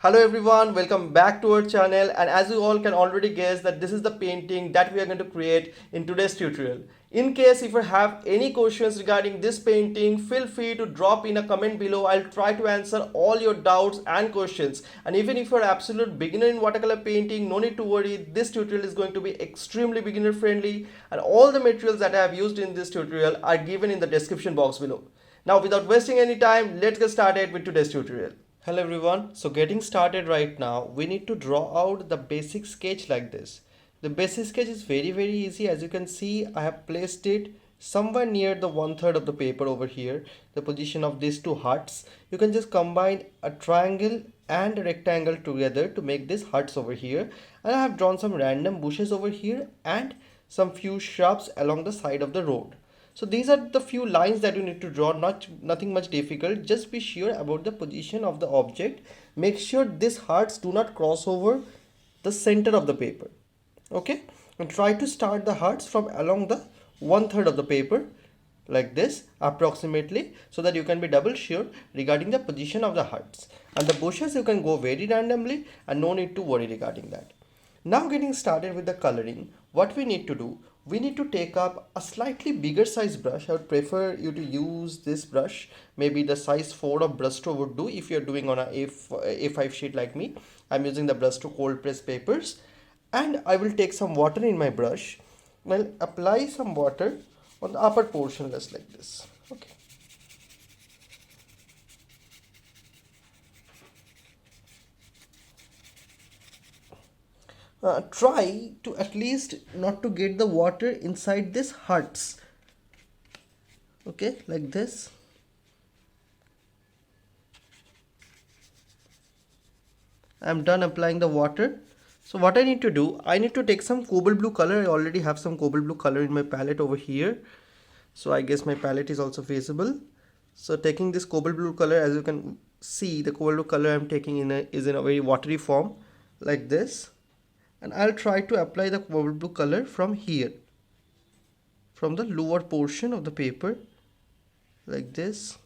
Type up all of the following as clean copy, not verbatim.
Hello everyone, welcome back to our channel, and as you all can already guess that this is the painting that we are going to create in today's tutorial. In case if you have any questions regarding this painting, feel free to drop in a comment below. I'll try to answer all your doubts and questions. And even if you're absolute beginner in watercolor painting, no need to worry, this tutorial is going to be extremely beginner friendly, and all the materials that I have used in this tutorial are given in the description box below. Now without wasting any time, let's get started with today's tutorial. Hello everyone, so getting started right now, we need to draw out the basic sketch like this. The basic sketch is very easy. As you can see, I have placed it somewhere near the 1/3 of the paper over here, the position of these two hearts. You can just combine a triangle and a rectangle together to make these hearts over here. And I have drawn some random bushes over here and some few shrubs along the side of the road. So these are the few lines that you need to draw, nothing much difficult. Just be sure about the position of the object. Make sure these hearts do not cross over the center of the paper. Okay, and try to start the hearts from along the 1/3 of the paper like this approximately, so that you can be double sure regarding the position of the hearts. And the bushes you can go very randomly and no need to worry regarding that. Now getting started with the coloring, what we need to do, we need to take up a slightly bigger size brush. I would prefer you to use this brush. Maybe the size 4 of brush stroke would do if you're doing on a A5 sheet like me. I'm using the brush stroke cold press papers. And I will take some water in my brush. Well, apply some water on the upper portion just like this. Okay. Try to at least not to get the water inside these hearts. Okay, like this. I'm done applying the water. So what I need to do, I need to take some cobalt blue color. I already have some cobalt blue color in my palette over here. So I guess my palette is also visible. So taking this cobalt blue color, as you can see, the cobalt blue color I'm taking is in a very watery form like this. And I'll try to apply the cobalt blue color from here, from the lower portion of the paper like this.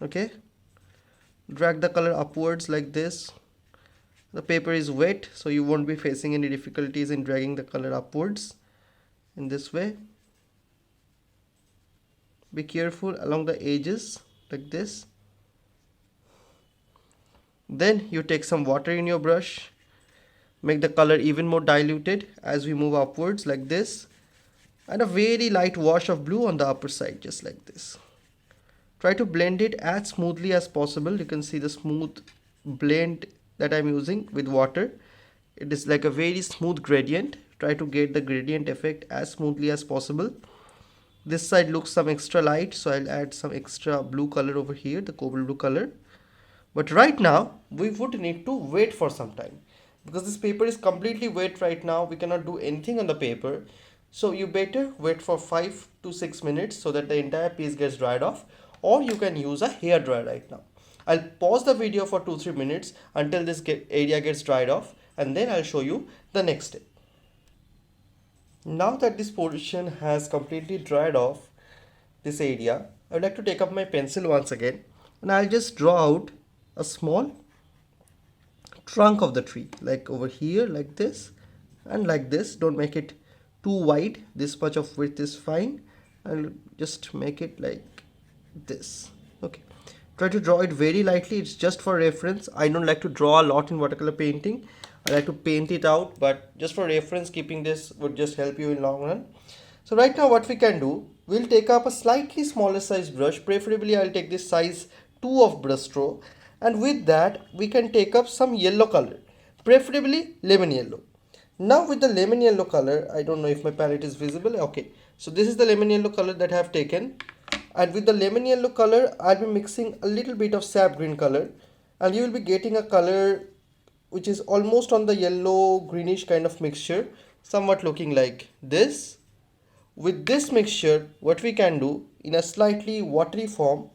Okay, drag the color upwards like this. The paper is wet, so you won't be facing any difficulties in dragging the color upwards in this way. Be careful along the edges like this. Then you take some water in your brush, make the color even more diluted as we move upwards like this, and a very light wash of blue on the upper side just like this. Try to blend it as smoothly as possible. You can see the smooth blend that I'm using with water. It is like a very smooth gradient. Try to get the gradient effect as smoothly as possible. This side looks some extra light, so I'll add some extra blue color over here, the cobalt blue color. But right now we would need to wait for some time, because this paper is completely wet right now. We cannot do anything on the paper. So you better wait for 5 to 6 minutes so that the entire piece gets dried off, or you can use a hair dryer right now. I'll pause the video for 2-3 minutes until this area gets dried off, and then I'll show you the next step. Now that this portion has completely dried off this area, I would like to take up my pencil once again, and I'll just draw out a small trunk of the tree, like over here like this and like this. Don't make it too wide, this much of width is fine. I'll just make it like this. Okay, try to draw it very lightly. It's just for reference. I don't like to draw a lot in watercolor painting. I like to paint it out, but just for reference, keeping this would just help you in long run. So right now what we can do, we'll take up a slightly smaller size brush. Preferably I'll take this size 2 of brush stroke, and with that we can take up some yellow color, preferably lemon yellow. Now with the lemon yellow color, I don't know if my palette is visible. Okay, so this is the lemon yellow color that I have taken, and with the lemon yellow color I'll be mixing a little bit of sap green color, and you will be getting a color which is almost on the yellow greenish kind of mixture, somewhat looking like this. With this mixture, what we can do in a slightly watery form,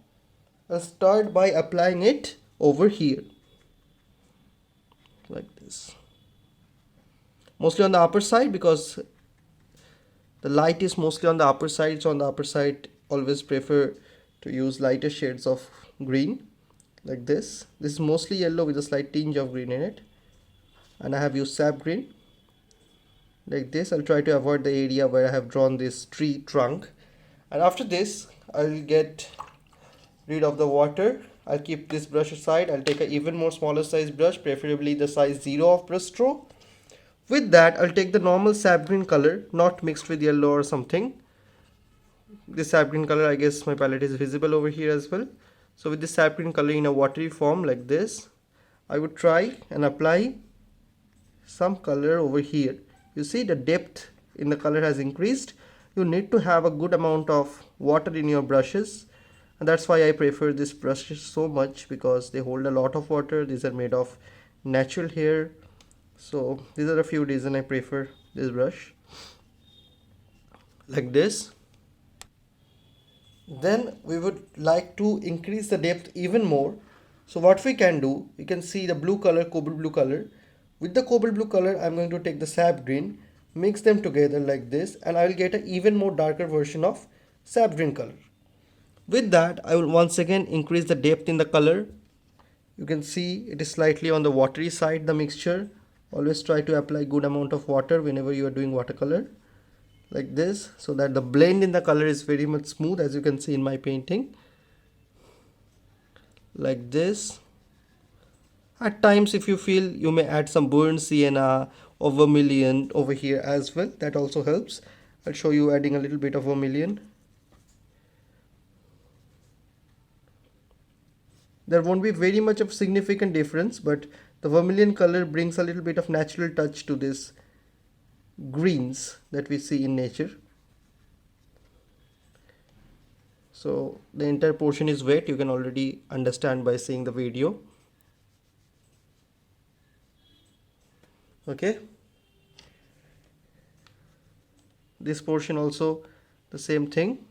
I'll start by applying it over here like this, mostly on the upper side, because the light is mostly on the upper side. It's on the upper side always prefer to use lighter shades of green like this. This is mostly yellow with a slight tinge of green in it, and I have used sap green like this. I'll try to avoid the area where I have drawn this tree trunk, and after this I'll get rid of the water. I'll keep this brush aside. I'll take an even more smaller size brush, preferably the size 0 of brush stroke. With that, I'll take the normal sap green color, not mixed with yellow or something. This sap green color, I guess my palette is visible over here as well. So with this sap green color in a watery form like this, I would try and apply some color over here. You see the depth in the color has increased. You need to have a good amount of water in your brushes, and that's why I prefer this brush so much, because they hold a lot of water. These are made of natural hair. So these are a few reasons I prefer this brush like this. Then we would like to increase the depth even more. So what we can do, you can see the blue color, cobalt blue color. With the cobalt blue color, I'm going to take the sap green, mix them together like this, and I will get an even more darker version of sap green color. With that, I will once again increase the depth in the color. You can see it is slightly on the watery side, the mixture. Always try to apply good amount of water whenever you are doing watercolor like this, so that the blend in the color is very much smooth, as you can see in my painting like this. At times, if you feel, you may add some burnt sienna or vermilion over here as well. That also helps. I'll show you adding a little bit of vermilion. There won't be very much of significant difference, but the vermilion color brings a little bit of natural touch to this greens that we see in nature. So the entire portion is wet, you can already understand by seeing the video. Okay, this portion also the same thing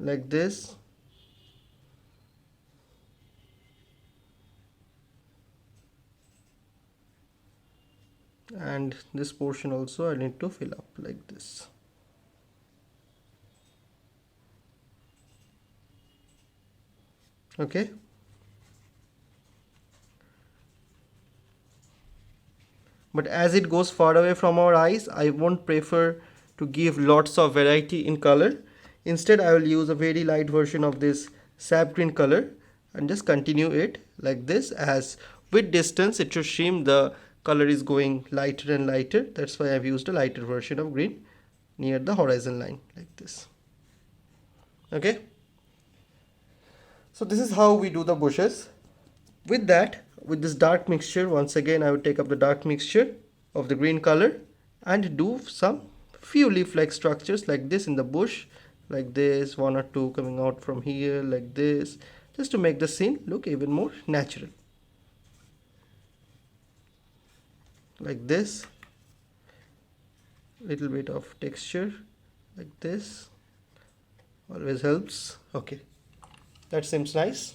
like this. And this portion also I need to fill up like this. Okay, but as it goes far away from our eyes, I won't prefer to give lots of variety in color. Instead, I will use a very light version of this sap green color and just continue it like this, as with distance it should seem the color is going lighter and lighter. That's why I've used a lighter version of green near the horizon line like this. Okay, so this is how we do the bushes. With that, with this dark mixture, once again I would take up the dark mixture of the green color and do some few leaf-like structures like this in the bush, like this, one or two coming out from here like this, just to make the scene look even more natural. Like this, little bit of texture like this always helps. Okay, that seems nice.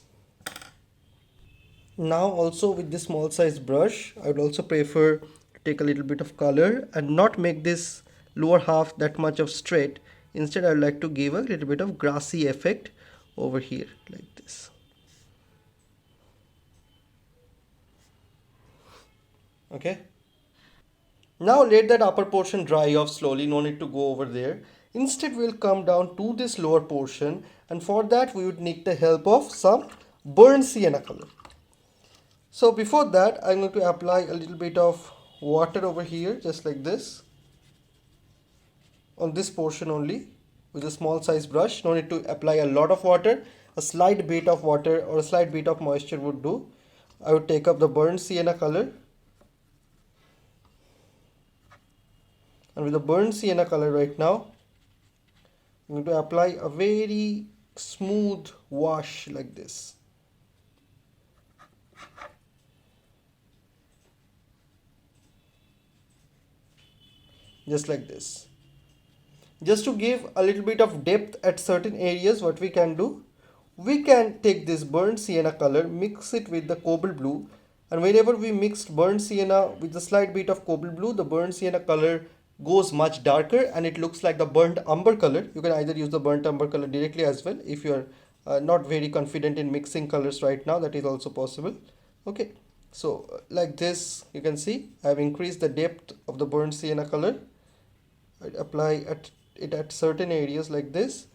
Now also with this small size brush, I would also prefer to take a little bit of color and not make this lower half that much of straight. Instead, I would like to give a little bit of grassy effect over here like this. Okay, now let that upper portion dry off slowly, no need to go over there. Instead, we'll come down to this lower portion, and for that we would need the help of some burnt sienna color. So before that, I'm going to apply a little bit of water over here, just like this, on this portion only, with a small size brush. No need to apply a lot of water. A slight bit of water or a slight bit of moisture would do. I would take up the burnt sienna color, and with the burnt sienna color right now, I'm going to apply a very smooth wash like this. Just like this. Just to give a little bit of depth at certain areas, what we can do, we can take this burnt sienna color, mix it with the cobalt blue, and whenever we mixed burnt sienna with a slight bit of cobalt blue, the burnt sienna color goes much darker and it looks like the burnt umber color. You can either use the burnt umber color directly as well if you are not very confident in mixing colors right now, that is also possible. Okay, so like this you can see I have increased the depth of the burnt sienna color. I apply it at certain areas like this,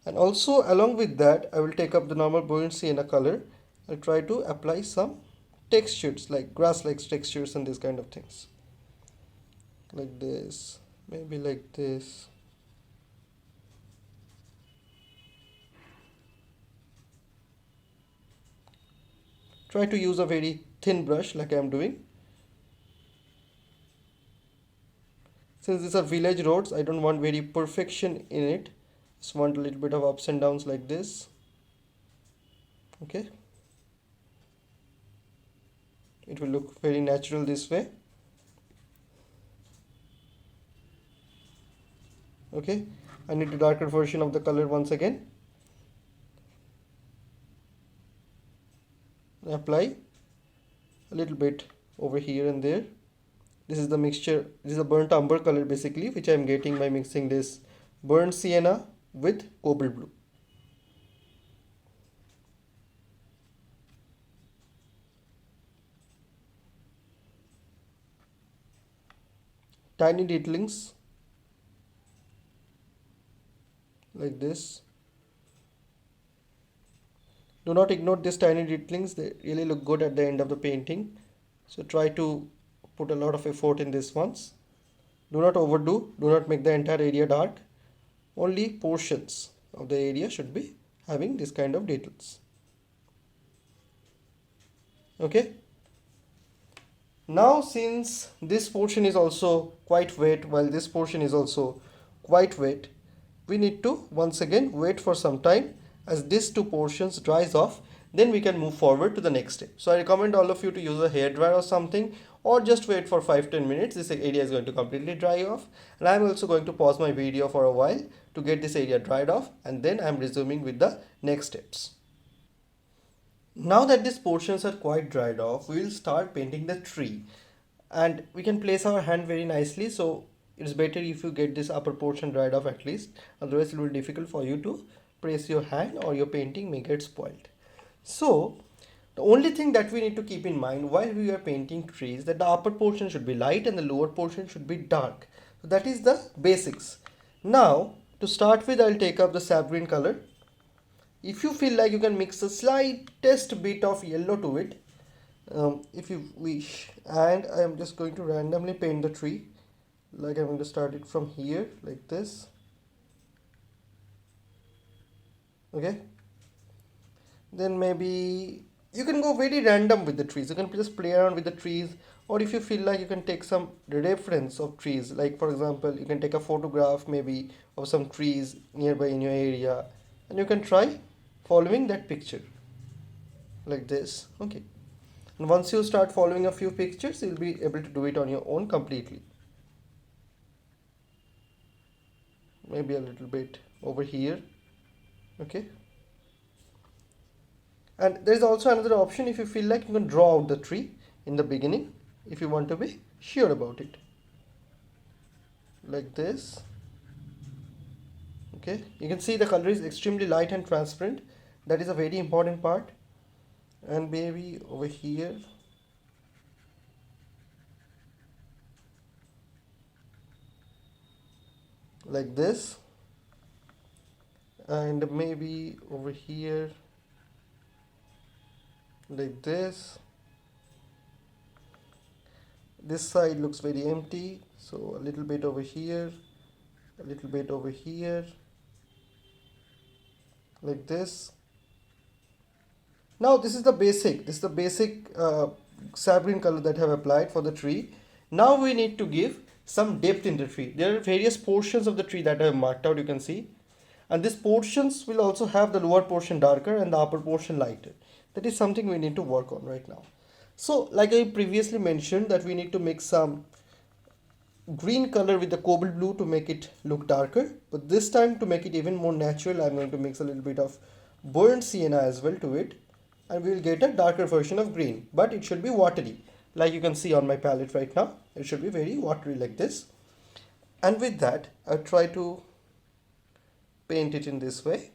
and also along with that I will take up the normal burnt sienna color. I'll try to apply some textures like grass like textures and these kind of things, like this, maybe like this. Try to use a very thin brush like I am doing. Since these are village roads, I don't want very perfection in it. Just want a little bit of ups and downs like this. Okay. It will look very natural this way. Okay. I need a darker version of the color once again. Apply a little bit over here and there. This is the mixture, this is a burnt umber color basically, which I am getting by mixing this burnt sienna with cobalt blue. Tiny detailings like this. Do not ignore these tiny detailings, they really look good at the end of the painting. So try to put a lot of effort in this ones. Do not overdo, do not make the entire area dark. Only portions of the area should be having this kind of details. Okay. Now since this portion is also quite wet while this portion is also quite wet, we need to once again wait for some time as these two portions dries off, then we can move forward to the next step. So I recommend all of you to use a hairdryer or something, or just wait for 5-10 minutes. This area is going to completely dry off, and I am also going to pause my video for a while to get this area dried off, and then I am resuming with the next steps. Now that these portions are quite dried off, we will start painting the tree, and we can place our hand very nicely. So it's better if you get this upper portion dried off at least, otherwise it will be difficult for you to press your hand or your painting may get spoiled. So the only thing that we need to keep in mind while we are painting trees, that the upper portion should be light and the lower portion should be dark. So that is the basics. Now to start with, I'll take up the sap green color. If you feel like, you can mix a slightest bit of yellow to it, if you wish, and I am just going to randomly paint the tree. Like I'm going to start it from here like this. Okay, then maybe you can go very random with the trees. You can just play around with the trees, or if you feel like, you can take some reference of trees, like for example you can take a photograph maybe of some trees nearby in your area, and you can try following that picture like this. Okay, and once you start following a few pictures, you'll be able to do it on your own completely. Maybe a little bit over here. Okay, and there is also another option. If you feel like, you can draw out the tree in the beginning if you want to be sure about it, like this. Okay, you can see the color is extremely light and transparent. That is a very important part. And maybe over here, like this, and maybe over here like this. This side looks very empty, so a little bit over here, a little bit over here, like this. Now this is the basic, sap green color that I have applied for the tree. Now we need to give some depth in the tree. There are various portions of the tree that I have marked out, you can see, and these portions will also have the lower portion darker and the upper portion lighter. That is something we need to work on right now. So like I previously mentioned, that we need to mix some green color with the cobalt blue to make it look darker, but this time to make it even more natural, I'm going to mix a little bit of burnt sienna as well to it, and we will get a darker version of green, but it should be watery, like you can see on my palette right now. It should be very watery like this. And with that, I try to paint it in this way,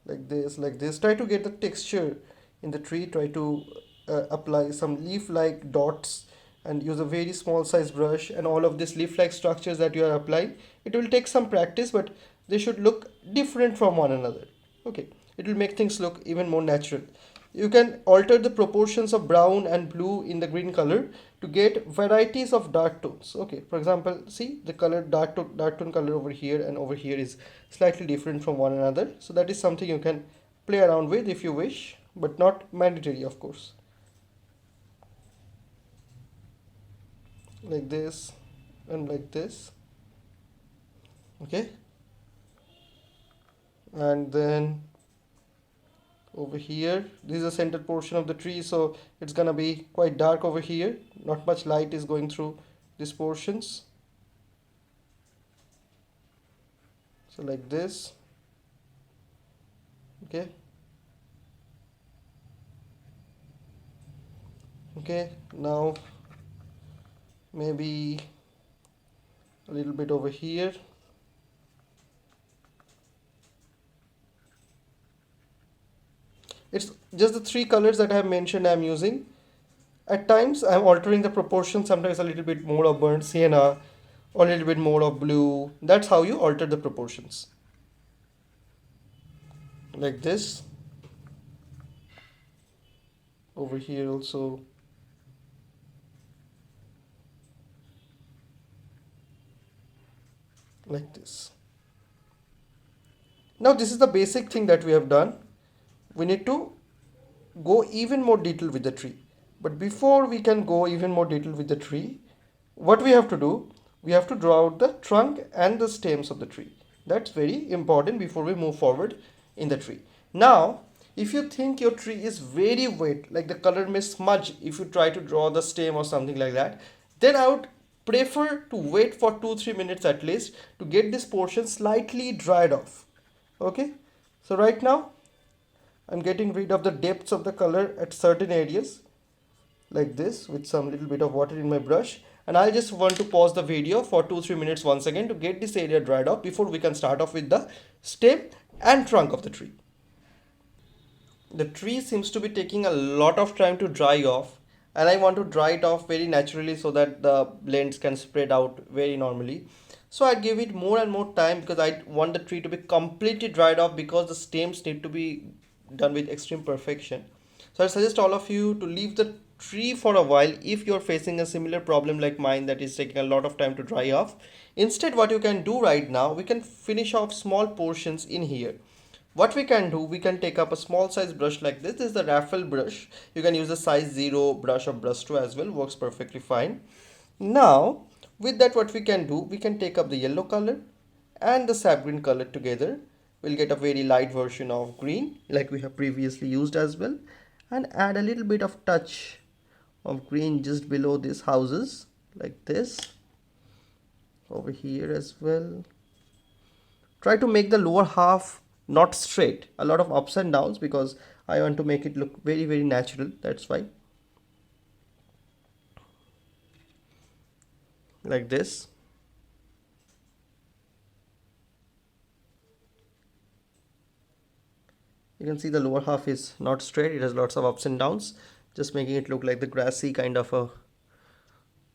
like this. Try to get the texture in the tree. Try to apply some leaf-like dots and use a very small size brush, and all of these leaf-like structures that you are applying, it will take some practice, but they should look different from one another. Okay, it will make things look even more natural. You can alter the proportions of brown and blue in the green color to get varieties of dark tones. Okay, for example, see the color dark tone color over here and over here is slightly different from one another. So that is something you can play around with if you wish, but not mandatory, of course. Like this and like this. Okay, and then over here, this is the center portion of the tree, so it's gonna be quite dark over here. Not much light is going through these portions. So like this. Okay, okay, now maybe a little bit over here. It's just the three colors that I have mentioned I'm using. At times I'm altering the proportion, sometimes a little bit more of burnt sienna or a little bit more of blue. That's how you alter the proportions. Like this. Over here also. Like this. Now this is the basic thing that we have done. We need to go even more detail with the tree. But before we can go even more detail with the tree, what we have to do, we have to draw out the trunk and the stems of the tree. That's very important before we move forward in the tree. Now, if you think your tree is very wet, like the color may smudge if you try to draw the stem or something like that, then I would prefer to wait for 2-3 minutes at least to get this portion slightly dried off. Okay, so right now I'm getting rid of the depths of the color at certain areas like this with some little bit of water in my brush, and I just want to pause the video for 2-3 minutes once again to get this area dried off before we can start off with the stem and trunk of the tree. The tree seems to be taking a lot of time to dry off, and I want to dry it off very naturally so that the blends can spread out very normally. So I give it more and more time because I want the tree to be completely dried off because the stems need to be done with extreme perfection. So I suggest all of you to leave the tree for a while if you're facing a similar problem like mine that is taking a lot of time to dry off. Instead, what you can do right now, we can finish off small portions in here. What we can do, we can take up a small size brush like this. This is the raffle brush. You can use a size 0 brush or brush 2 as well, works perfectly fine. Now with that, what we can do, we can take up the yellow color and the sap green color together. We'll get a very light version of green like we have previously used as well, and add a little bit of touch of green just below these houses like this, over here as well. Try to make the lower half not straight, a lot of ups and downs because I want to make it look very natural. That's why, like this. You can see the lower half is not straight, it has lots of ups and downs, just making it look like the grassy kind of a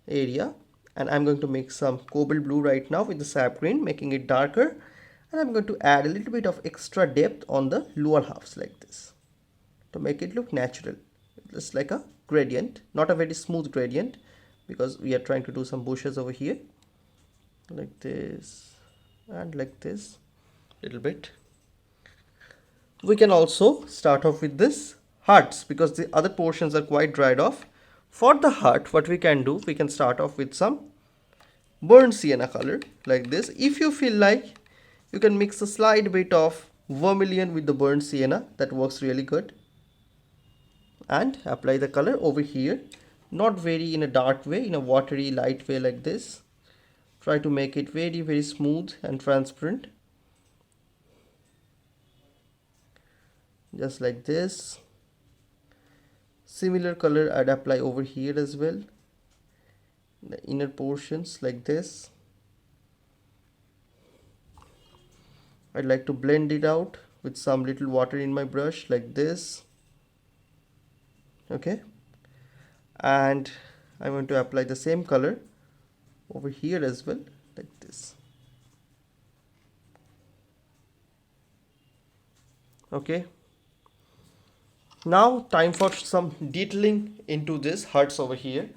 area. And I'm going to make some cobalt blue right now with the sap green, making it darker, and I'm going to add a little bit of extra depth on the lower halves like this to make it look natural, just like a gradient, not a very smooth gradient because we are trying to do some bushes over here like this and like this little bit. We can also start off with this hearts because the other portions are quite dried off. For the heart, what we can do, we can start off with some burnt sienna color like this. If you feel like, you can mix a slight bit of vermilion with the burnt sienna, that works really good, and apply the color over here, not very in a dark way, in a watery light way like this. Try to make it very smooth and transparent, just like this. Similar color I'd apply over here as well. the inner portions like this. I'd like to blend it out with some little water in my brush like this. Okay, and I'm going to apply the same color over here as well, like this. Okay, now time for some detailing into this hearts over here.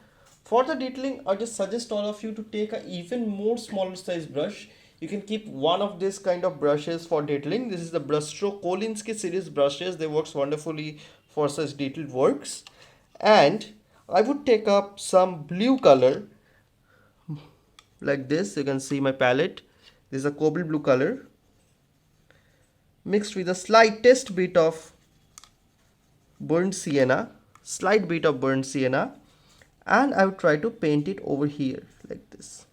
For the detailing, I just suggest all of you to take a even more smaller size brush. You can keep one of this kind of brushes for detailing. This is the Brushstroke Kolinsky series brushes. They works wonderfully for such detailed works. And I would take up some blue color like this. You can see my palette. This is a cobalt blue color mixed with a slightest bit of burnt sienna, slight bit of burnt sienna, and I would try to paint it over here like this.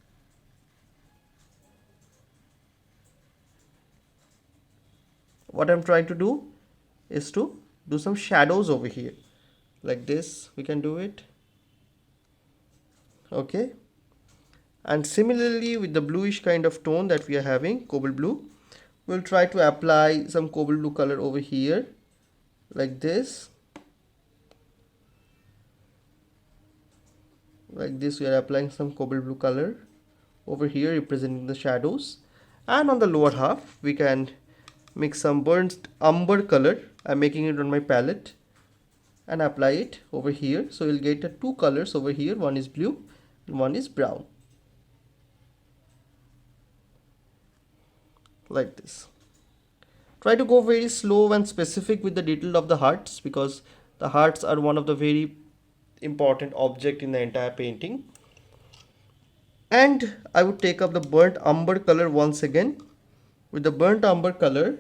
What I'm trying to do is to do some shadows over here like this. We can do it. Okay, and similarly with the bluish kind of tone that we are having, cobalt blue, we'll try to apply some cobalt blue color over here like this. Like this, we are applying some cobalt blue color over here representing the shadows, and on the lower half we can mix some burnt umber color. I'm making it on my palette and apply it over here, so you'll get two colors over here. One is blue and one is brown, like this. Try to go very slow and specific with the detail of the hearts, because the hearts are one of the very important object in the entire painting. And I would take up the burnt umber color once again. With the burnt umber color,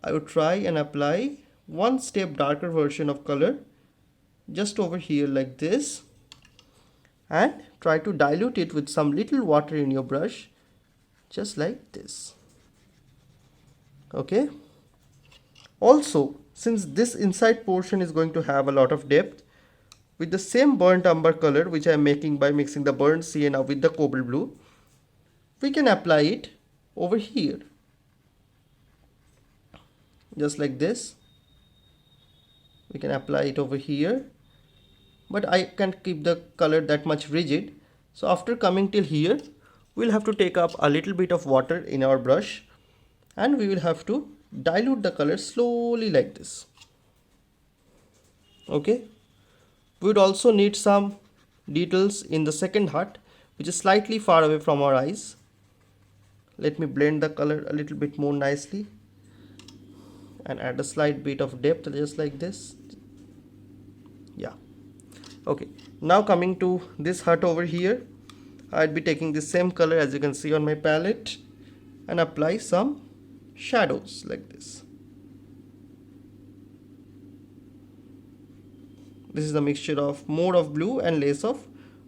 I would try and apply one step darker version of color just over here like this, and try to dilute it with some little water in your brush just like this. Okay, also since this inside portion is going to have a lot of depth, with the same burnt umber color which I am making by mixing the burnt sienna with the cobalt blue, we can apply it over here just like this. We can apply it over here, but I can't keep the color that much rigid. So after coming till here, we'll have to take up a little bit of water in our brush, and we will have to dilute the color slowly like this. Okay, we would also need some details in the second heart, which is slightly far away from our eyes. Let me blend the color a little bit more nicely and add a slight bit of depth just like this. Yeah, okay, now coming to this heart over here, I'd be taking the same color as you can see on my palette and apply some shadows like this. This is the mixture of more of blue and less of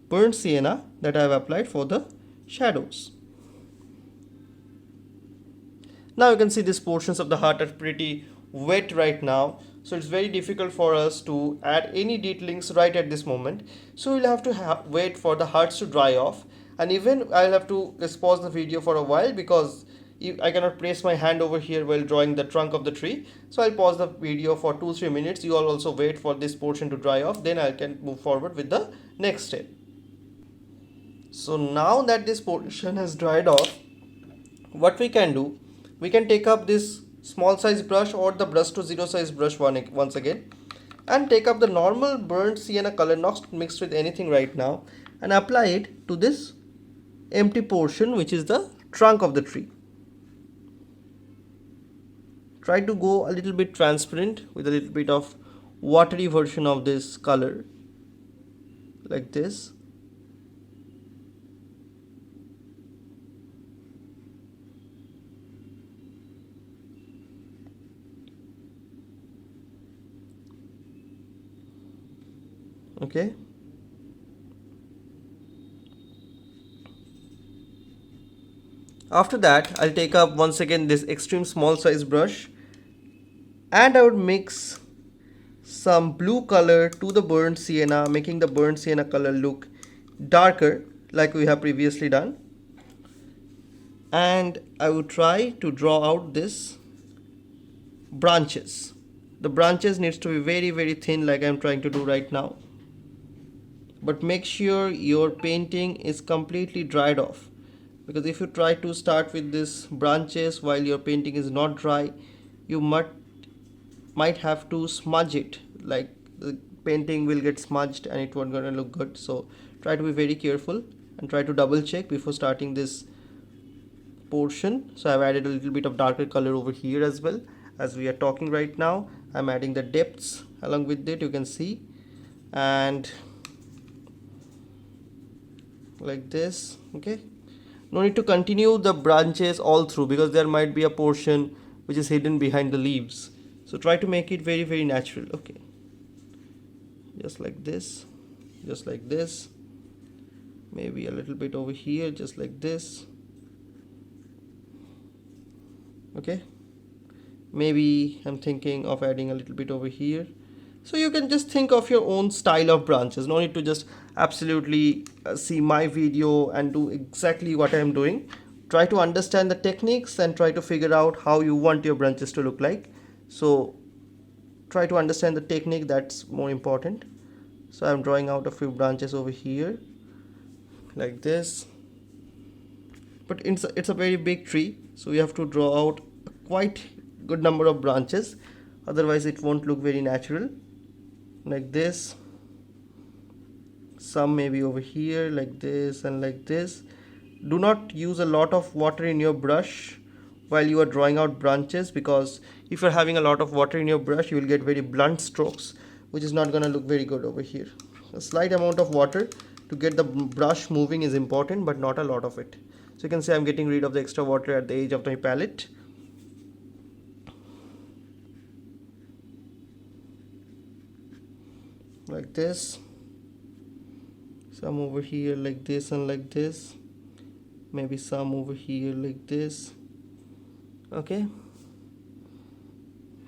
burnt sienna that I have applied for the shadows. Now you can see these portions of the heart are pretty wet right now, so it's very difficult for us to add any detailings right at this moment. So we'll have to wait for the hearts to dry off, and even I'll have to just pause the video for a while because I cannot place my hand over here while drawing the trunk of the tree. So I'll pause the video for 2-3 minutes. You all also wait for this portion to dry off, then I can move forward with the next step. So now that this portion has dried off, what we can do, we can take up this small size brush or the brush to zero size brush once again, and take up the normal burnt sienna color, not mixed with anything right now, and apply it to this empty portion which is the trunk of the tree. Try to go a little bit transparent with a little bit of watery version of this color like this. Okay, after that I'll take up once again this extreme small size brush, and I would mix some blue color to the burnt sienna, making the burnt sienna color look darker like we have previously done. And I would try to draw out this branches. The branches needs to be very very thin, like I'm trying to do right now. But make sure your painting is completely dried off, because if you try to start with this branches while your painting is not dry, you might have to smudge it, like the painting will get smudged and it won't gonna look good. So try to be very careful and try to double check before starting this portion. So I've added a little bit of darker color over here as well. As we are talking right now, I'm adding the depths along with it, you can see, and like this. Okay, no need to continue the branches all through, because there might be a portion which is hidden behind the leaves. So try to make it very very natural. Okay, just like this, just like this, maybe a little bit over here, just like this. Okay, maybe I'm thinking of adding a little bit over here. So you can just think of your own style of branches, no need to just absolutely see my video and do exactly what I am doing. Try to understand the techniques and try to figure out how you want your branches to look like. So try to understand the technique, that's more important. So I'm drawing out a few branches over here like this, but it's a very big tree, so we have to draw out a quite good number of branches, otherwise it won't look very natural. Like this, some maybe over here like this and like this. Do not use a lot of water in your brush while you are drawing out branches, because if you're having a lot of water in your brush, you will get very blunt strokes, which is not going to look very good over here. A slight amount of water to get the brush moving is important, but not a lot of it. So you can see I'm getting rid of the extra water at the edge of my palette. Like this, some over here like this and like this, maybe some over here like this. Okay,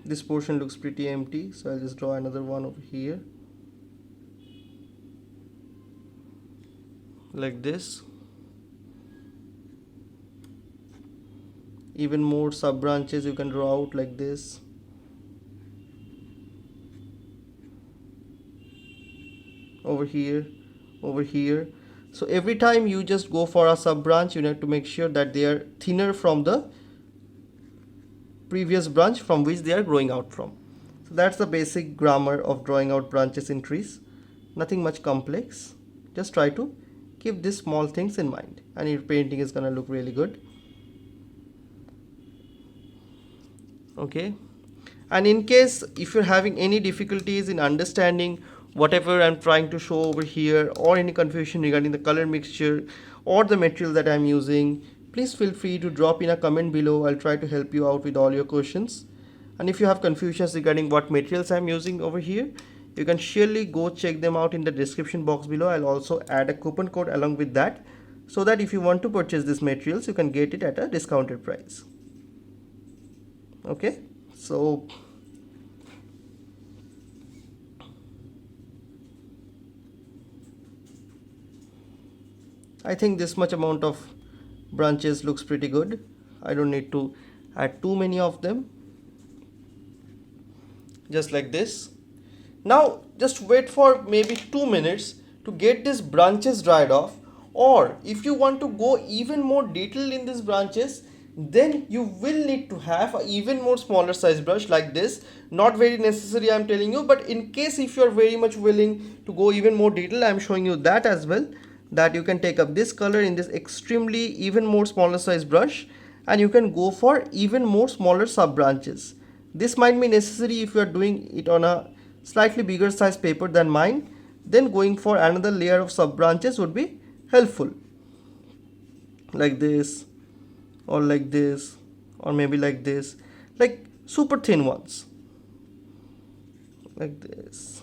this portion looks pretty empty, so I'll just draw another one over here like this. Even more sub branches you can draw out like this. Over here, over here. So every time you just go for a sub branch, you have to make sure that they are thinner from the previous branch from which they are growing out from. So that's the basic grammar of drawing out branches in trees. Nothing much complex. Just try to keep these small things in mind and your painting is gonna look really good. Okay, and in case if you're having any difficulties in understanding whatever I'm trying to show over here, or any confusion regarding the color mixture or the material that I'm using, please feel free to drop in a comment below. I'll try to help you out with all your questions. And if you have confusions regarding what materials I'm using over here, you can surely go check them out in the description box below. I'll also add a coupon code along with that, so that if you want to purchase these materials, you can get it at a discounted price. Okay, so I think this much amount of branches looks pretty good. I don't need to add too many of them. Just like this. Now just wait for maybe 2 minutes to get these branches dried off, or if you want to go even more detailed in these branches, then you will need to have an even more smaller size brush like this. Not very necessary, I'm telling you, but in case if you are very much willing to go even more detailed, I'm showing you that as well, that you can take up this color in this extremely even more smaller size brush, and you can go for even more smaller sub branches. This might be necessary if you are doing it on a slightly bigger size paper than mine, then going for another layer of sub branches would be helpful, like this, or like this, or maybe like this, like super thin ones, like this,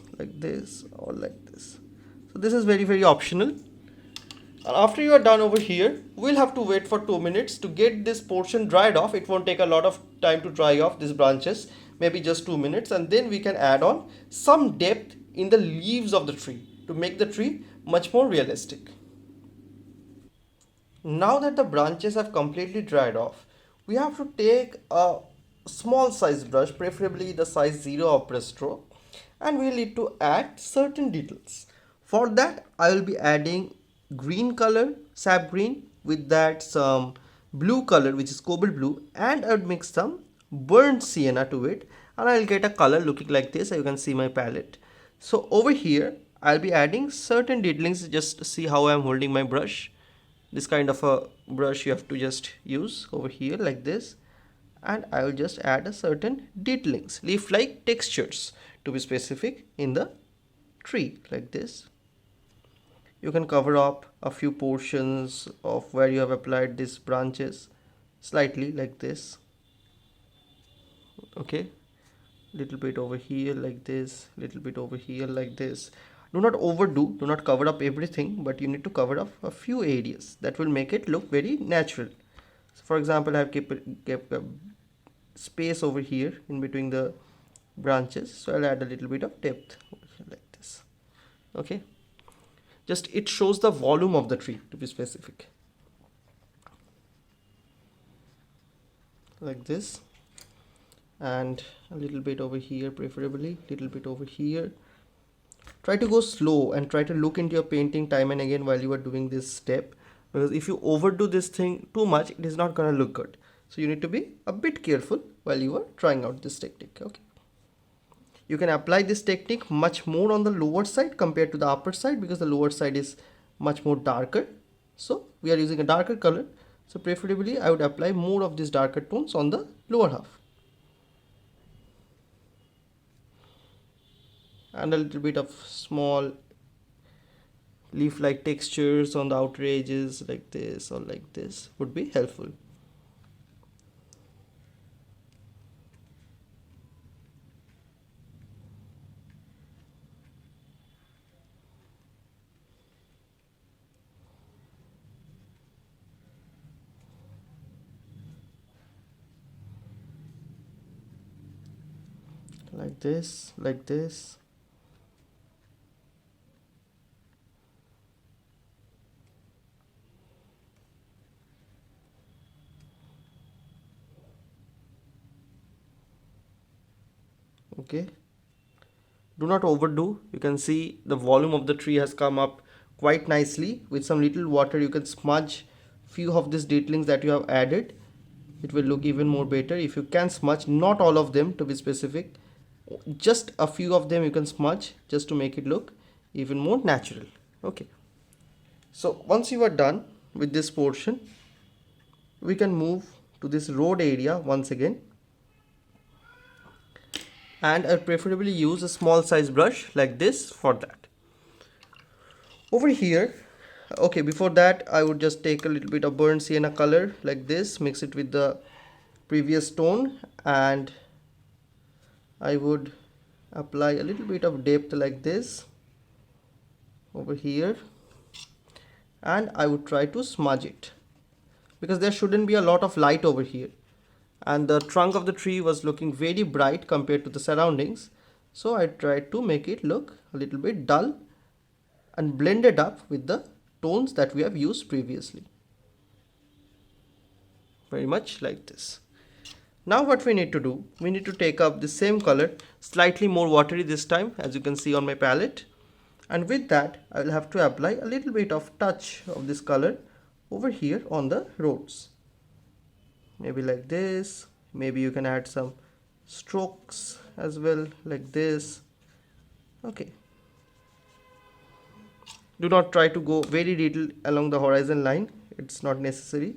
or like this. So this is very very optional. And after you are done over here, we'll have to wait for 2 minutes to get this portion dried off. It won't take a lot of time to dry off these branches, maybe just 2 minutes, and then we can add on some depth in the leaves of the tree to make the tree much more realistic. Now that the branches have completely dried off, we have to take a small size brush, preferably the size 0 of brush stroke, and we need to add certain details. For that, I will be adding green color, sap green, with that some blue color which is cobalt blue, and I would mix some burnt sienna to it, and I'll get a color looking like this. You can see my palette. So over here, I'll be adding certain detailings. Just see how I'm holding my brush. This kind of a brush you have to just use over here like this, and I will just add a certain detailings, leaf like textures to be specific, in the tree like this. You can cover up a few portions of where you have applied these branches slightly like this. Okay, little bit over here like this, little bit over here like this. Do not overdo, do not cover up everything, but you need to cover up a few areas that will make it look very natural. So for example, I have kept a space over here in between the branches, so I'll add a little bit of depth over here like this. Okay, just it shows the volume of the tree, to be specific, like this. And a little bit over here, preferably little bit over here. Try to go slow and try to look into your painting time and again while you are doing this step, because if you overdo this thing too much, it is not going to look good. So you need to be a bit careful while you are trying out this technique. Okay, you can apply this technique much more on the lower side compared to the upper side, because the lower side is much more darker. So we are using a darker color, so preferably I would apply more of these darker tones on the lower half. And a little bit of small leaf like textures on the outer edges like this or like this would be helpful. Like this, like this. Okay, do not overdo. You can see the volume of the tree has come up quite nicely. With some little water you can smudge few of these detailings that you have added. It will look even more better if you can smudge, not all of them to be specific, just a few of them you can smudge just to make it look even more natural. Okay, so once you are done with this portion, we can move to this road area once again, and I preferably use a small size brush like this for that. Over here, okay, before that I would just take a little bit of burnt sienna color like this, mix it with the previous tone, and I would apply a little bit of depth like this over here, and I would try to smudge it, because there shouldn't be a lot of light over here, and the trunk of the tree was looking very bright compared to the surroundings. So I tried to make it look a little bit dull and blend it up with the tones that we have used previously, very much like this. Now what we need to do, we need to take up the same color, slightly more watery this time, as you can see on my palette, and with that I will have to apply a little bit of touch of this color over here on the roads, maybe like this. Maybe you can add some strokes as well like this. Okay, do not try to go very detailed along the horizon line, it's not necessary.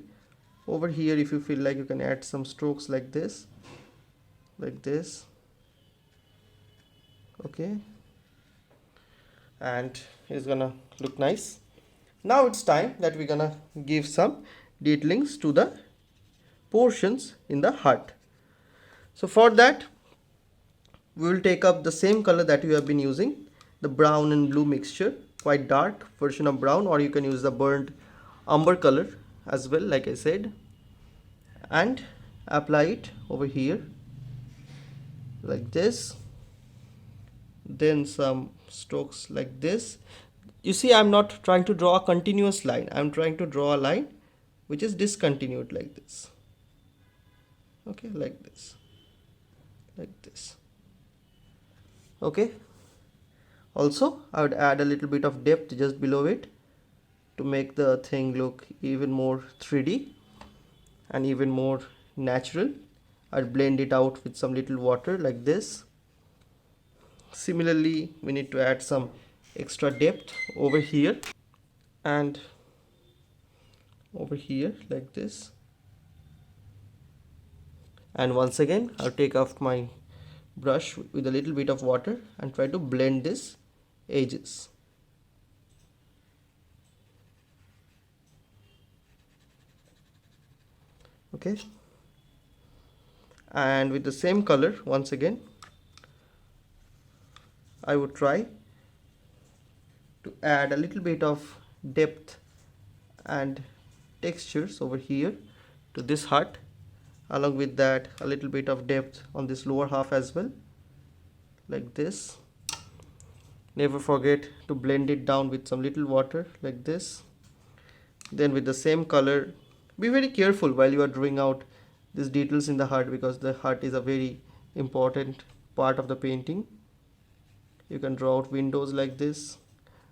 Over here, if you feel like, you can add some strokes like this, like this. Okay, and it's gonna look nice. Now it's time that we're gonna give some detailings to the portions in the hut. So for that, we will take up the same color that you have been using, the brown and blue mixture, quite dark version of brown, or you can use the burnt umber color as well, like I said, and apply it over here like this. Then some strokes like this. You see, I'm not trying to draw a continuous line, I'm trying to draw a line which is discontinued like this. Okay, like this, like this. Okay, also I would add a little bit of depth just below it to make the thing look even more 3D and even more natural. I'd blend it out with some little water like this. Similarly, we need to add some extra depth over here and over here like this. And once again, I'll take off my brush with a little bit of water and try to blend this edges. Okay, and with the same color, once again I would try to add a little bit of depth and textures over here to this hut. Along with that, a little bit of depth on this lower half as well, like this. Never forget to blend it down with some little water like this. Then with the same color, be very careful while you are drawing out these details in the hut, because the hut is a very important part of the painting. You can draw out windows like this.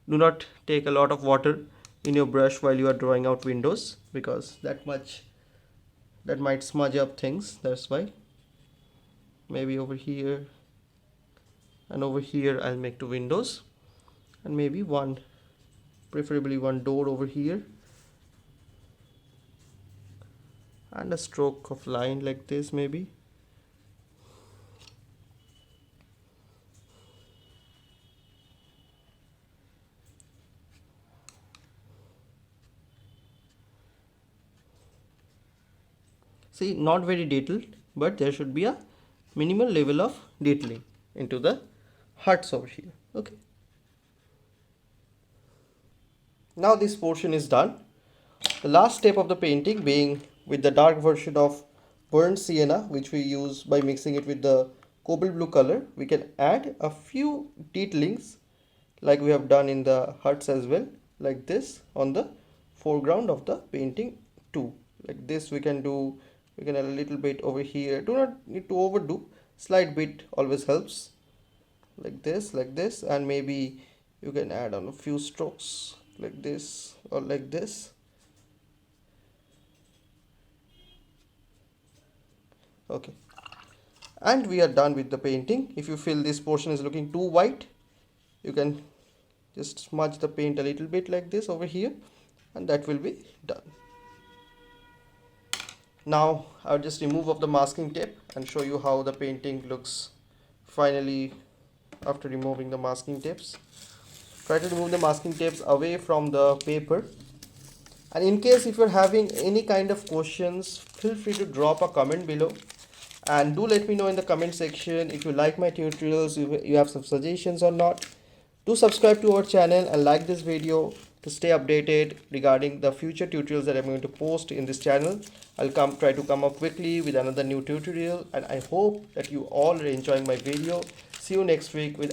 Do not take a lot of water in your brush while you are drawing out windows, because that might smudge up things. That's why. Maybe over here and over here I'll make two windows, and maybe one, preferably one door over here, and a stroke of line like this maybe. See, not very detailed, but there should be a minimal level of detailing into the huts over here. Okay. Now this portion is done. The last step of the painting being with the dark version of burnt sienna, which we use by mixing it with the cobalt blue color, we can add a few detailings like we have done in the huts as well, like this on the foreground of the painting too. Like this we can do. We can add a little bit over here. Do not need to overdo. Slight bit always helps. Like this, and maybe you can add on a few strokes like this or like this. Okay, and we are done with the painting. If you feel this portion is looking too white, you can just smudge the paint a little bit like this over here, and that will be done. Now I'll just remove of the masking tape and show you how the painting looks finally after removing the masking tapes. Try to remove the masking tapes away from the paper, and in case if you're having any kind of questions, feel free to drop a comment below, and do let me know in the comment section if you like my tutorials, if you have some suggestions or not. Do subscribe to our channel and like this video to stay updated regarding the future tutorials that I'm going to post in this channel. I'll try to come up quickly with another new tutorial, and I hope that you all are enjoying my video. See you next week with